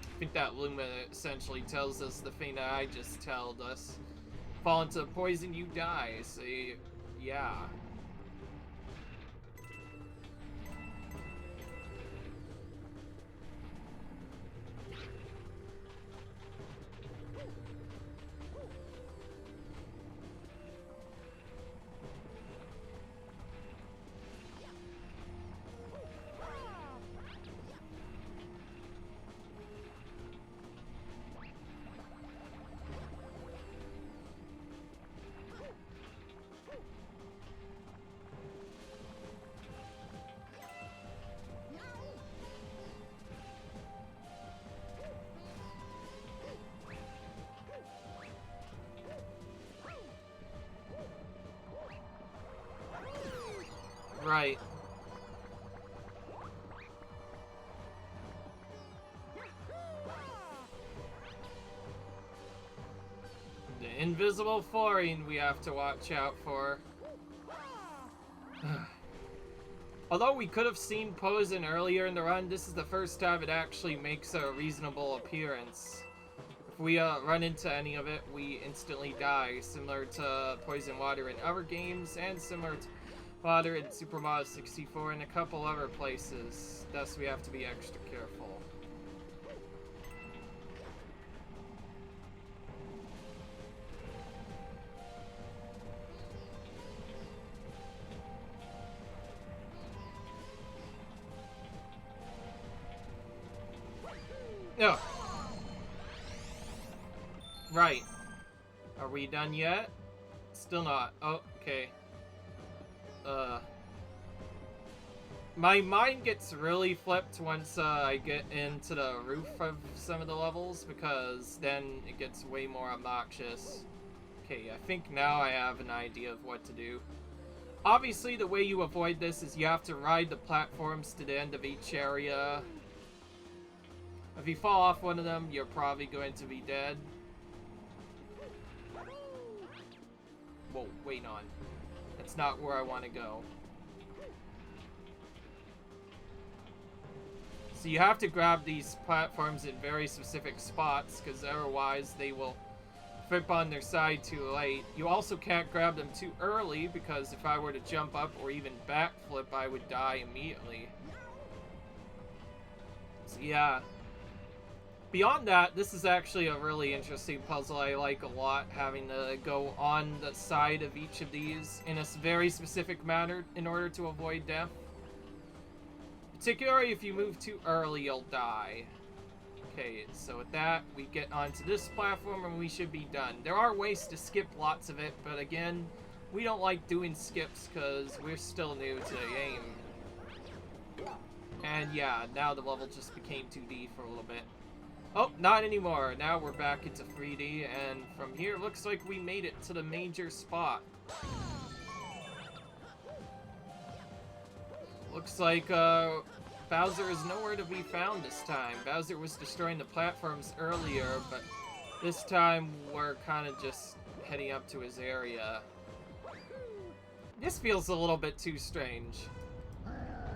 I think that Luma essentially tells us the thing that I just told us. Fall into poison, you die. So, yeah. Right. The invisible flooring we have to watch out for. Although we could have seen Poison earlier in the run, this is the first time it actually makes a reasonable appearance. If we run into any of it, we instantly die, similar to Poison Water in other games, and similar to Water in Super Mario 64 and a couple other places. Thus, we have to be extra careful. Oh. Right. Are we done yet? Still not. Oh, okay. My mind gets really flipped once I get into the roof of some of the levels, because then it gets way more obnoxious. Okay, I think now I have an idea of what to do. Obviously, the way you avoid this is you have to ride the platforms to the end of each area. If you fall off one of them, you're probably going to be dead. Whoa, wait on. That's not where I want to go. So you have to grab these platforms in very specific spots, because otherwise they will flip on their side too late. You also can't grab them too early, because if I were to jump up or even backflip, I would die immediately. So yeah. Beyond that, this is actually a really interesting puzzle. I like a lot, having to go on the side of each of these in a very specific manner in order to avoid death. Particularly if you move too early, you'll die. Okay, so with that, we get onto this platform and we should be done. There are ways to skip lots of it, but again, we don't like doing skips because we're still new to the game. And yeah, now the level just became 2D for a little bit. Oh, not anymore. Now we're back into 3D, and from here, it looks like we made it to the major spot. Looks like Bowser is nowhere to be found this time. Bowser was destroying the platforms earlier, but this time we're kind of just heading up to his area. This feels a little bit too strange.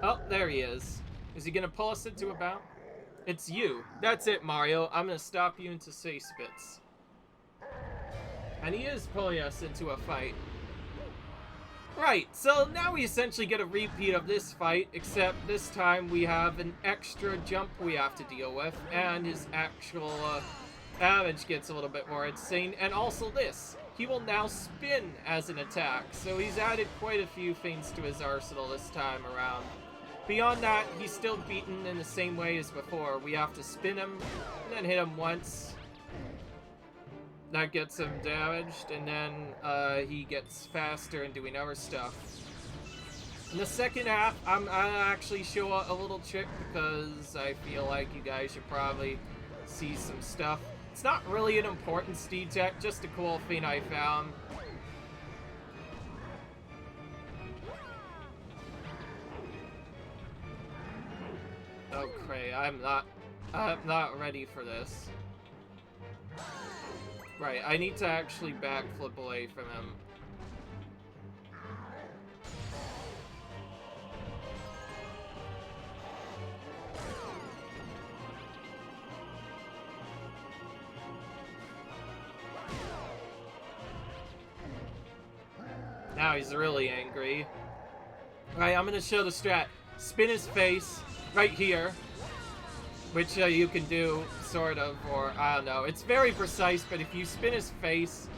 Oh, there he is. Is he gonna pull us into a bout? It's you. That's it, Mario. I'm gonna stop you into safe spits. And he is pulling us into a fight. Right, so now we essentially get a repeat of this fight, except this time we have an extra jump we have to deal with, and his actual damage gets a little bit more insane, and also this. He will now spin as an attack, so he's added quite a few things to his arsenal this time around. Beyond that, he's still beaten in the same way as before. We have to spin him, and then hit him once. That gets him damaged, and then he gets faster and doing other stuff. In the second half, I'll actually show a little trick, because I feel like you guys should probably see some stuff. It's not really an important speed check, just a cool thing I found. Oh, Cray, I'm not ready for this. Right, I need to actually backflip away from him. Now he's really angry. Alright, I'm gonna show the strat. Spin his face right here, which you can do, sort of, or I don't know. It's very precise, but if you spin his face,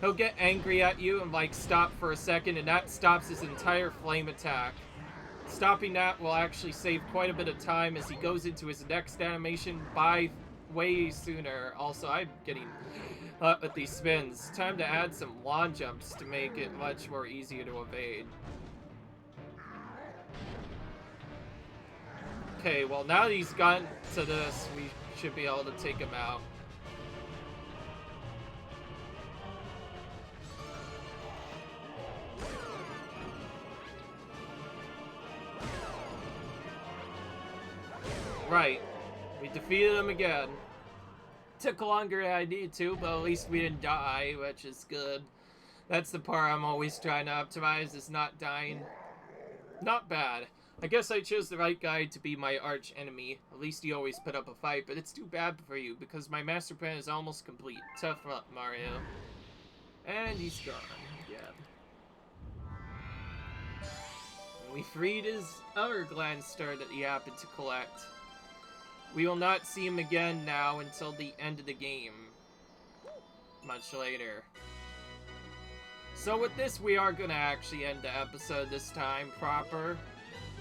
he'll get angry at you and, like, stop for a second, and that stops his entire flame attack. Stopping that will actually save quite a bit of time as he goes into his next animation by way sooner. Also, I'm getting with these spins. Time to add some lawn jumps to make it much more easier to evade. Okay, well, now that he's gotten to this, we should be able to take him out. Right. We defeated him again. Took longer than I needed to, but at least we didn't die, which is good. That's the part I'm always trying to optimize, is not dying. Not bad. I guess I chose the right guy to be my arch enemy. At least he always put up a fight, but it's too bad for you, because my master plan is almost complete. Tough luck, Mario. And he's gone. Yeah. We freed his other Gland Star that he happened to collect. We will not see him again now until the end of the game. Much later. So with this, we are gonna actually end the episode this time proper.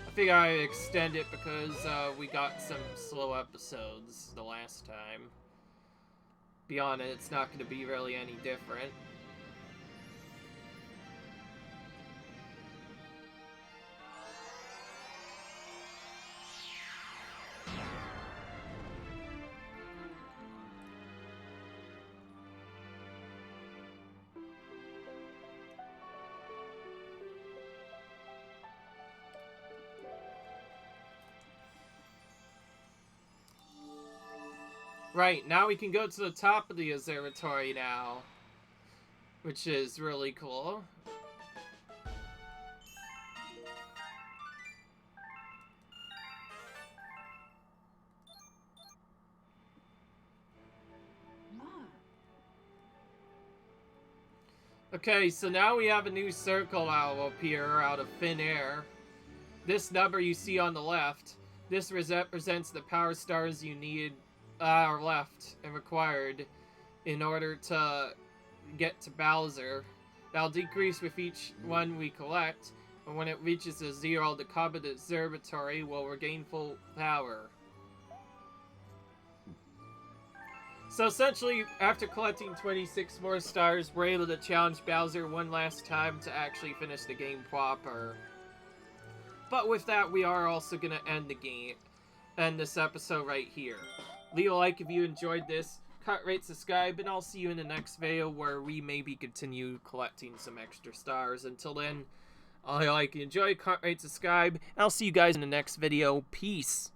I figure I extend it because we got some slow episodes the last time. Beyond it, it's not going to be really any different. Right, now we can go to the top of the observatory now, which is really cool. Okay, so now we have a new circle that will appear out of thin air. This number you see on the left, this represents the power stars you need, are left and required in order to get to Bowser. That'll decrease with each one we collect, and when it reaches a 0, the top of the observatory will regain full power. So essentially, after collecting 26 more stars, we're able to challenge Bowser one last time to actually finish the game proper. But with that, we are also going to end this episode right here. Leave a like if you enjoyed this, cut, rate, subscribe, and I'll see you in the next video where we maybe continue collecting some extra stars. Until then, I like, enjoy, cut, rate, subscribe, and I'll see you guys in the next video. Peace!